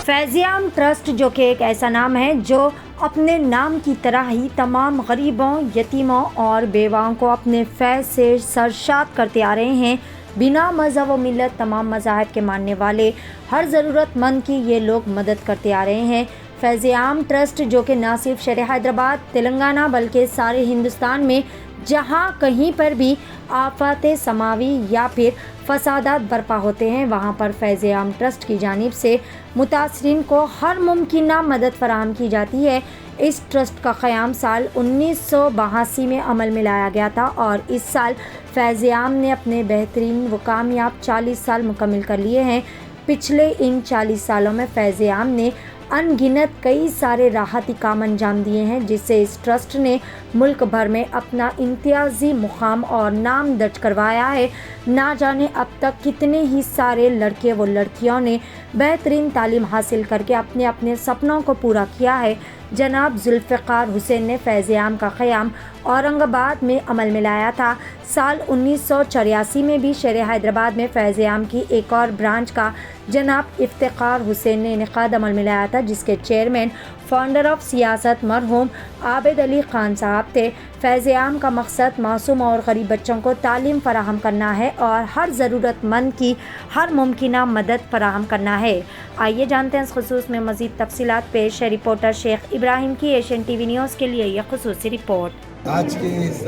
فیض عام ٹرسٹ جو کہ ایک ایسا نام ہے جو اپنے نام کی طرح ہی تمام غریبوں، یتیموں اور بیواؤں کو اپنے فیض سے سرشار کرتے آ رہے ہیں۔ بنا مذہب و ملت تمام مذاہب کے ماننے والے ہر ضرورت مند کی یہ لوگ مدد کرتے آ رہے ہیں۔ فیض عام ٹرسٹ جو کہ نہ صرف شہر حیدرآباد، تلنگانہ بلکہ سارے ہندوستان میں جہاں کہیں پر بھی آفات سماوی یا پھر فسادات برپا ہوتے ہیں وہاں پر فیض عام ٹرسٹ کی جانب سے متاثرین کو ہر ممکنہ مدد فراہم کی جاتی ہے۔ اس ٹرسٹ کا قیام سال 1982 میں عمل میں لایا گیا تھا اور اس سال فیض عام نے اپنے بہترین و کامیاب 40 سال مکمل کر لیے ہیں۔ پچھلے ان 40 سالوں میں فیض عام نے ان گنت کئی سارے راحتی کام انجام دیے ہیں جس سے اس ٹرسٹ نے ملک بھر میں اپنا امتیازی مقام اور نام درج کروایا ہے۔ نہ جانے اب تک کتنے ہی سارے لڑکے و لڑکیوں نے بہترین تعلیم حاصل کر کے اپنے اپنے سپنوں کو پورا کیا ہے۔ جناب ذوالفقار حسین نے فیض عام کا قیام اورنگ آباد میں عمل میں لایا تھا۔ سال 1984 میں بھی شہر حیدرآباد میں فیض عام کی ایک اور برانچ کا جناب افتخار حسین نے انعقاد عمل میں لایا تھا جس کے چیئرمین فاؤنڈر آف سیاست مرحوم عابد علی خان صاحب تھے۔ فیض عام کا مقصد معصوم اور غریب بچوں کو تعلیم فراہم کرنا ہے اور ہر ضرورت مند کی ہر ممکنہ مدد فراہم کرنا ہے۔ آئیے جانتے ہیں اس خصوص میں مزید تفصیلات۔ پیش ہے رپورٹر شیخ ابراہیم کی ایشین ٹی وی نیوز کے لیے یہ خصوصی رپورٹ۔ آج کے اس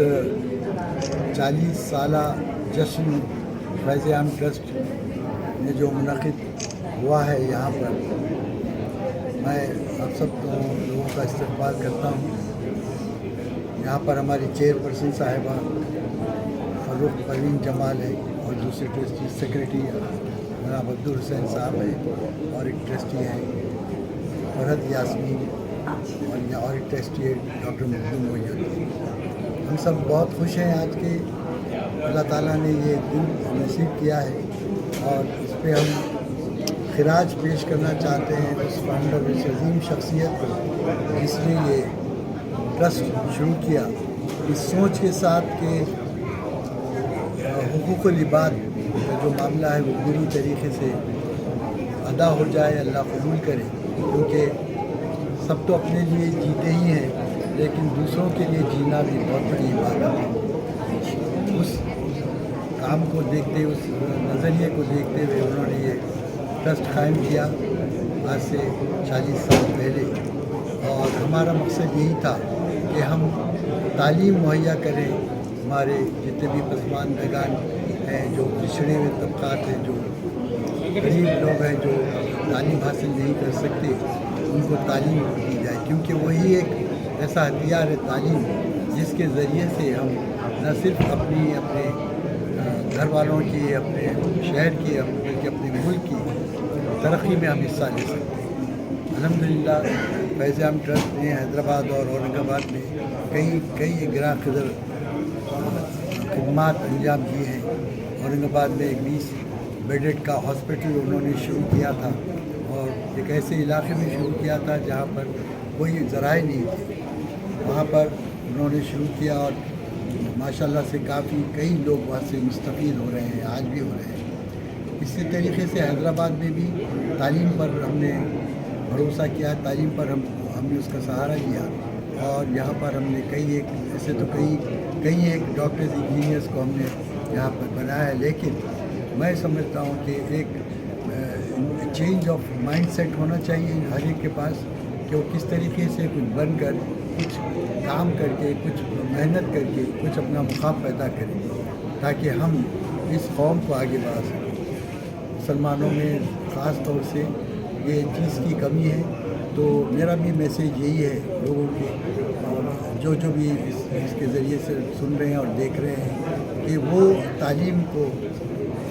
40 سالہ جشن فیض عام ٹرسٹ میں جو منعقد ہوا ہے یہاں پر میں آپ سب لوگوں کا استقبال کرتا ہوں۔ یہاں پر ہماری چیئرپرسن صاحبہ فروخ پروین جمال ہے اور دوسرے ٹرسٹی سیکریٹری جناب عبدالحسین صاحب ہیں اور ایک ٹرسٹی ہے فرحت یاسمین اور ایک ٹرسٹی ہے ڈاکٹر مخدوم محی۔ ہم سب بہت خوش ہیں آج کے اللہ تعالیٰ نے یہ دن نصیب کیا ہے اور اس پہ ہم خراج پیش کرنا چاہتے ہیں اس فاؤنڈر اس عظیم شخصیت کو جس نے یہ ٹرسٹ شروع کیا اس سوچ کے ساتھ کہ حقوق العباد کا جو معاملہ ہے وہ پوری طریقے سے ادا ہو جائے، اللہ قبول کرے، کیونکہ سب تو اپنے لیے جیتے ہی ہیں لیکن دوسروں کے لیے جینا بھی بہت بڑی عبادت ہے۔ اس کام کو دیکھتے اس نظریے کو دیکھتے ہوئے انہوں نے یہ ٹرسٹ قائم کیا آج سے 40 سال پہلے، اور ہمارا مقصد یہی تھا کہ ہم تعلیم مہیا کریں ہمارے جتنے بھی پسماندگان ہیں، جو پچھڑے ہوئے طبقات ہیں، جو غریب لوگ ہیں جو تعلیم حاصل نہیں کر سکتے، ان کو تعلیم دی جائے، کیونکہ وہی ایک ایسا ہتھیار ہے تعلیم جس کے ذریعے سے ہم نہ صرف اپنے گھر والوں کی، اپنے شہر کی، بلکہ اپنے ملک کی ترقی میں ہم حصہ لے سکتے ہیں۔ الحمدللہ فیض عام ٹرسٹ نے حیدرآباد اور اورنگ آباد میں کئی گراں قدر خدمات انجام دی ہیں۔ اورنگ آباد میں ایک 20 بیڈڈ کا ہاسپٹل انہوں نے شروع کیا تھا اور ایک ایسے علاقے میں شروع کیا تھا جہاں پر کوئی ذرائع نہیں تھے، وہاں پر انہوں نے شروع کیا اور ماشاءاللہ سے کئی لوگ وہاں سے مستفید ہو رہے ہیں، آج بھی ہو رہے ہیں۔ اسی طریقے سے حیدرآباد میں بھی تعلیم پر ہم نے بھروسہ کیا، تعلیم پر ہم نے اس کا سہارا لیا اور یہاں پر ہم نے کئی ایک ڈاکٹرز انجینئرس کو ہم نے یہاں پر بنایا ہے، لیکن میں سمجھتا ہوں کہ ایک چینج آف مائنڈ سیٹ ہونا چاہیے ہر ایک کے پاس کہ وہ کس طریقے سے کچھ بن کر، کچھ کام کر کے، کچھ محنت کر کے کچھ اپنا مقام پیدا کریں تاکہ ہم اس قوم کو آگے بڑھا سکیں۔ مسلمانوں میں خاص طور سے یہ چیز کی کمی ہے، تو میرا بھی میسیج یہی ہے لوگوں کے اور جو بھی اس کے ذریعے سے سن رہے ہیں اور دیکھ رہے ہیں کہ وہ تعلیم کو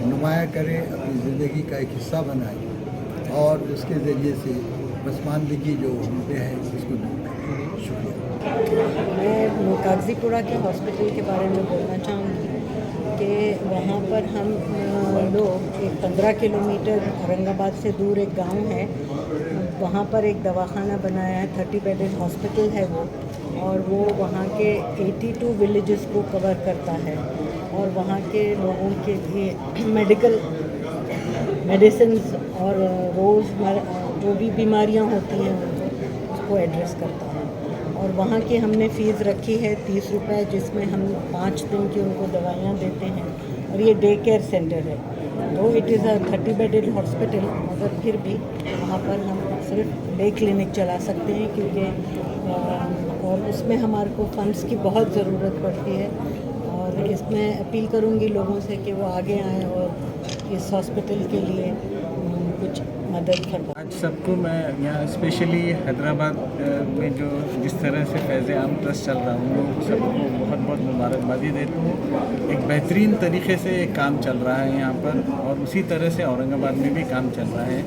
نمایاں کریں، اپنی زندگی کا ایک حصہ بنائیں اور اس کے ذریعے سے پسماندگی جو ہم پہ ہے اس کو دور کریں۔ شکریہ۔ میں کاغذی پورہ کے ہاسپٹل کے بارے میں بولنا چاہوں گی کہ وہاں پر ہم لوگ ایک 15 کلومیٹر اورنگ آباد سے دور ایک گاؤں ہے، وہاں پر ایک دواخانہ بنایا ہے، 30 بیڈڈ ہاسپٹل ہے وہ، اور وہ وہاا کے 82 ولیجز کو کور کرتا ہے اور وہاں کے لوگوں کے لیے میڈیسنز اور روز جو بھی بیماریاں ہوتی ہیں اس کو ایڈریس کرتا ہے. اور وہاں کی ہم نے فیس رکھی ہے 30 روپے، جس میں ہم 5 دن کی ان کو دوائیاں دیتے ہیں. اور یہ ڈے کیئر سینٹر ہے، تو it is a 30 bedded hospital, مگر پھر بھی وہاں پر ہم صرف ڈے کلینک چلا سکتے ہیں، کیونکہ اور اس میں ہمارے کو فنڈس کی بہت ضرورت پڑتی ہے. اور اس میں اپیل کروں گی لوگوں سے کہ وہ آگے آئیں اور اس ہاسپٹل کے لیے کچھ مدد فرمائیں. آج سب کو میں یہاں اسپیشلی حیدرآباد میں جو جس طرح سے فیض عام ٹرسٹ چل رہا ہوں، سب کو بہت بہت مبارکبادی دیتا ہوں. ایک بہترین طریقے سے ایک کام چل رہا ہے یہاں پر، اور اسی طرح سے اورنگ آباد میں بھی کام چل رہا ہے.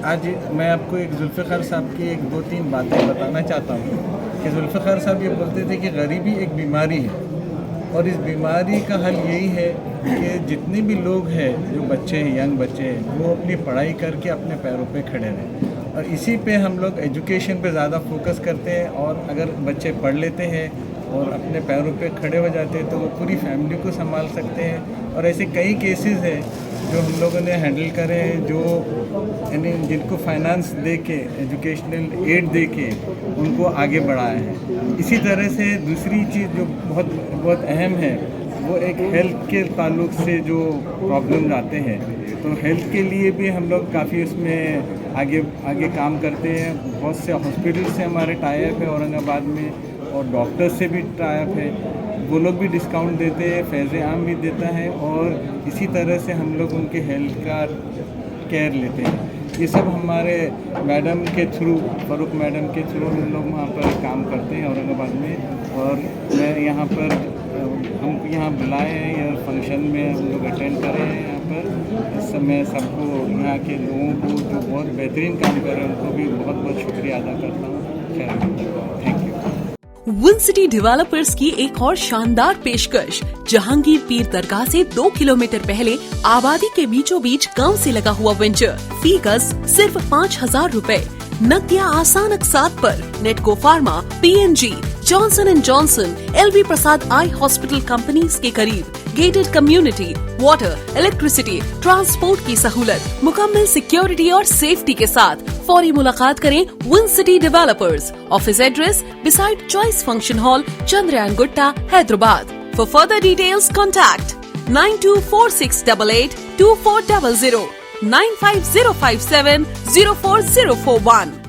آج میں آپ کو ایک ذوالفقار صاحب کی 2-3 باتیں بتانا چاہتا ہوں کہ ذوالفقار صاحب یہ بولتے تھے کہ غریبی ایک بیماری ہے، اور اس بیماری کا حل یہی ہے کہ جتنے بھی لوگ ہیں، جو بچے ہیں، ینگ بچے ہیں، وہ اپنی پڑھائی کر کے اپنے پیروں پہ کھڑے رہیں. اور اسی پہ ہم لوگ ایجوکیشن پہ زیادہ فوکس کرتے ہیں، اور اگر بچے پڑھ لیتے ہیں اور اپنے پیروں پہ کھڑے ہو جاتے ہیں تو وہ پوری فیملی کو سنبھال سکتے ہیں. اور ایسے کئی کیسز ہیں جو ہم لوگوں نے ہینڈل کرے ہیں، جو یعنی جن کو فائنانس دے کے، ایجوکیشنل ایڈ دے کے ان کو آگے بڑھایا ہے. اسی طرح سے دوسری چیز جو بہت اہم ہے، وہ ایک ہیلتھ کے تعلق سے جو پرابلم آتے ہیں، تو ہیلتھ کے لیے بھی ہم لوگ کافی اس میں آگے کام کرتے ہیں. بہت سے ہاسپٹل سے ہمارے ٹائی اپ ہے اورنگ آباد میں، اور ڈاکٹر سے بھی ٹائی اپ ہے. وہ لوگ بھی ڈسکاؤنٹ دیتے ہیں، فیض عام بھی دیتا ہے، اور اسی طرح سے ہم لوگ ان کے ہیلتھ کا کیئر لیتے ہیں. یہ سب ہمارے میڈم کے تھرو، فاروق میڈم کے تھرو ہم لوگ وہاں پر کام کرتے ہیں اورنگ آباد میں. اور میں یہاں پر ہم کو یہاں بلائے ہیں، یا فنکشن میں ہم لوگ اٹینڈ کرے ہیں یہاں پر. اس میں سب کو، یہاں کے لوگوں کو جو بہت بہترین کام کر رہے ہیں، ان کو بھی بہت بہت شکریہ ادا کرتا ہوں. Thank you. One city developers کی ایک اور شاندار پیشکش. جہانگیر پیر درگاہ سے 2 کلومیٹر پہلے آبادی کے بیچوں بیچ گاؤں سے لگا ہوا وینچر. فی گز صرف 5,000 روپے. نقدیاں آسان اقساط پر. Natco pharma, PNG، Johnson and Johnson, LV Prasad eye hospital companies کے قریب. Gated community, water, electricity, transport کی سہولت، مکمل سیکیورٹی اور سیفٹی کے ساتھ. فوری ملاقات کریں one city developers. Office address beside choice function hall, Chandrayangutta, Hyderabad. For further details, contact 9246882400 95057 04041.